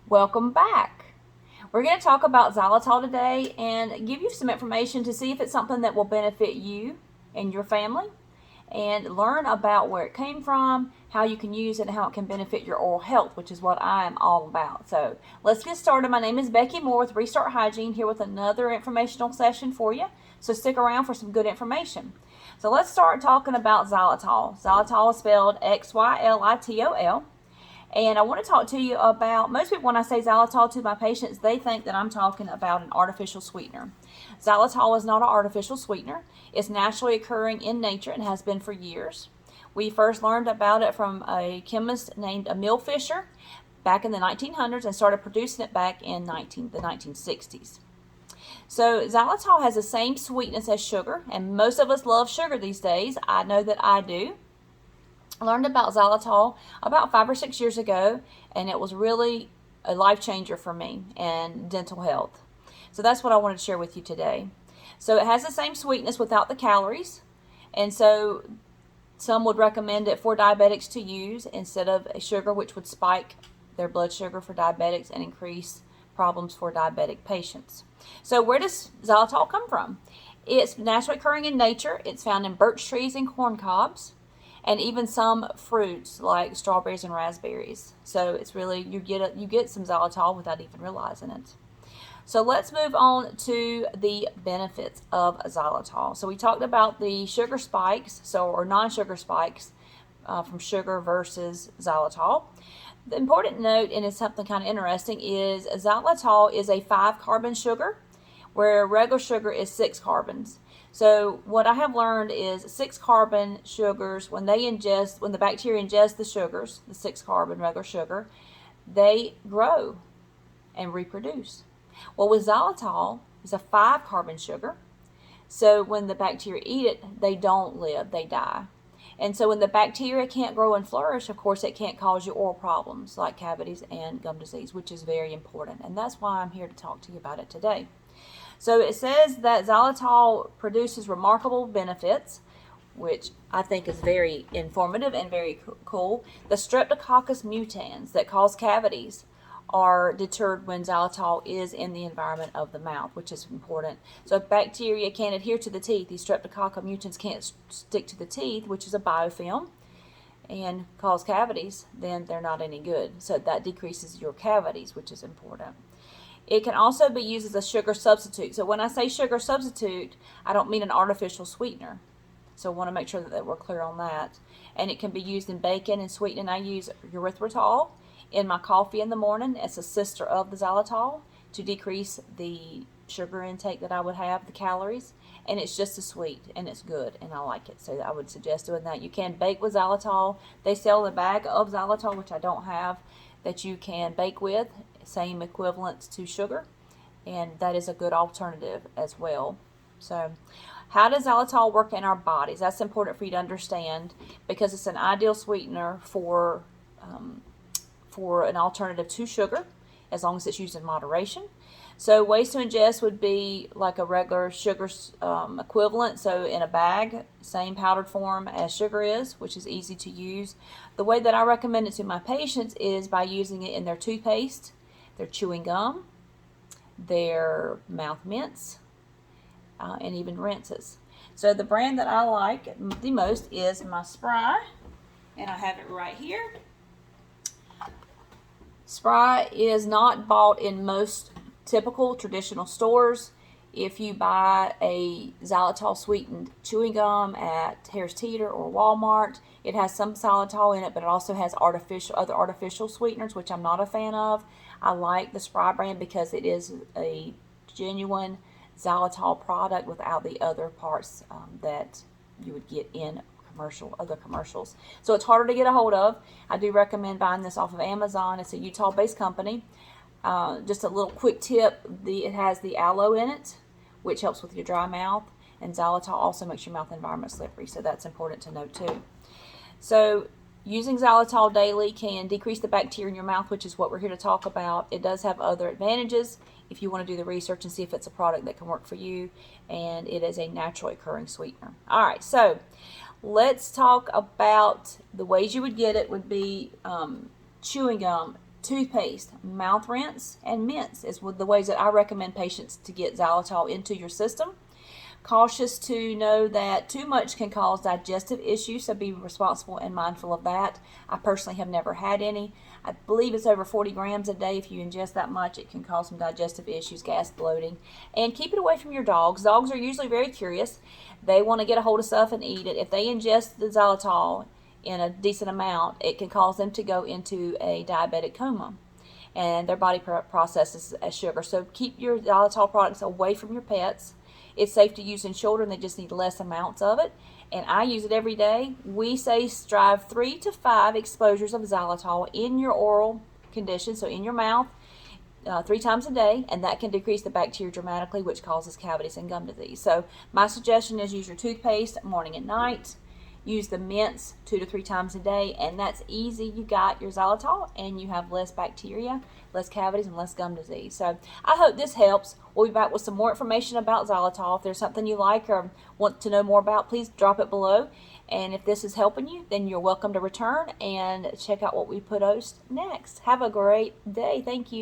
Welcome back. We're going to talk about xylitol today and give you some information to see if it's something that will benefit you and your family, and learn about where it came from, how you can use it, and how it can benefit your oral health, which is what I am all about. So let's get started. My name is Becky Moore with Restart Hygiene, here with another informational session for you. So stick around for some good information. So let's start talking about xylitol. Xylitol is spelled Xylitol. And I want to talk to you about, most people, when I say xylitol to my patients, they think that I'm talking about an artificial sweetener. Xylitol is not an artificial sweetener. It's naturally occurring in nature and has been for years. We first learned about it from a chemist named Emil Fischer back in the 1900s and started producing it back in the 1960s. So xylitol has the same sweetness as sugar, and most of us love sugar these days. I know that I do. I learned about xylitol about 5 or 6 years ago, and it was really a life changer for me and dental health. So that's what I wanted to share with you today. So it has the same sweetness without the calories, and so some would recommend it for diabetics to use instead of a sugar, which would spike their blood sugar for diabetics and increase problems for diabetic patients. So where does xylitol come from? It's naturally occurring in nature. It's found in birch trees and corn cobs, and even some fruits like strawberries and raspberries. So it's really, you get some xylitol without even realizing it. So let's move on to the benefits of xylitol. So we talked about the sugar spikes, or non-sugar spikes from sugar versus xylitol. The important note, and it's something kind of interesting, is xylitol is a 5-carbon sugar, where regular sugar is 6 carbons. So what I have learned is 6-carbon sugars, when the bacteria ingest the sugars, the 6-carbon regular sugar, they grow and reproduce. Well, with xylitol, it's a 5-carbon sugar. So when the bacteria eat it, they don't live, they die. And so when the bacteria can't grow and flourish, of course, it can't cause you oral problems like cavities and gum disease, which is very important. And that's why I'm here to talk to you about it today. So it says that xylitol produces remarkable benefits, which I think is very informative and very cool. The Streptococcus mutans that cause cavities are deterred when xylitol is in the environment of the mouth, which is important. So if bacteria can't adhere to the teeth, these Streptococcus mutants can't stick to the teeth, which is a biofilm, and cause cavities, then they're not any good. So that decreases your cavities, which is important. It can also be used as a sugar substitute. So when I say sugar substitute, I don't mean an artificial sweetener. So I want to make sure that we're clear on that. And it can be used in bacon and sweetening. I use erythritol in my coffee in the morning. It's a sister of the xylitol to decrease the sugar intake that I would have, the calories. And it's just as sweet, and it's good, and I like it. So I would suggest doing that. You can bake with xylitol. They sell a bag of xylitol, which I don't have, that you can bake with, same equivalents to sugar, and that is a good alternative as well. So how does xylitol work in our bodies? That's important for you to understand, because it's an ideal sweetener for an alternative to sugar, as long as it's used in moderation. So ways to ingest would be like a regular sugar equivalent. So in a bag, same powdered form as sugar is, which is easy to use. The way that I recommend it to my patients is by using it in their toothpaste, their chewing gum, their mouth mints, and even rinses. So the brand that I like the most is my Spry, and I have it right here. Spry is not bought in most typical traditional stores. If you buy a xylitol sweetened chewing gum at Harris Teeter or Walmart, it has some xylitol in it, but it also has other artificial sweeteners, which I'm not a fan of. I like the Spry brand because it is a genuine xylitol product without the other parts that you would get in other commercials. So it's harder to get a hold of. I do recommend buying this off of Amazon. It's a Utah-based company. Just a little quick tip, it has the aloe in it, which helps with your dry mouth, and xylitol also makes your mouth environment slippery, so that's important to note too. So using xylitol daily can decrease the bacteria in your mouth, which is what we're here to talk about. It does have other advantages if you want to do the research and see if it's a product that can work for you, and it is a naturally occurring sweetener. All right, so let's talk about the ways you would get it would be chewing gum, toothpaste, mouth rinse, and mints is the ways that I recommend patients to get xylitol into your system. Cautious to know that too much can cause digestive issues, so be responsible and mindful of that. I personally have never had any. I believe it's over 40 grams a day. If you ingest that much, it can cause some digestive issues, gas, bloating. And keep it away from your dogs. Dogs are usually very curious. They want to get a hold of stuff and eat it. If they ingest the xylitol in a decent amount, it can cause them to go into a diabetic coma, and their body processes as sugar. So keep your xylitol products away from your pets. It's safe to use in children. They just need less amounts of it. And I use it every day. We say strive 3 to 5 exposures of xylitol in your oral condition, so in your mouth, 3 times a day, and that can decrease the bacteria dramatically, which causes cavities and gum disease. So my suggestion is use your toothpaste morning and night. Use the mints 2 to 3 times a day, and that's easy. You got your xylitol, and you have less bacteria, less cavities, and less gum disease. So I hope this helps. We'll be back with some more information about xylitol. If there's something you like or want to know more about, please drop it below. And if this is helping you, then you're welcome to return and check out what we post next. Have a great day. Thank you.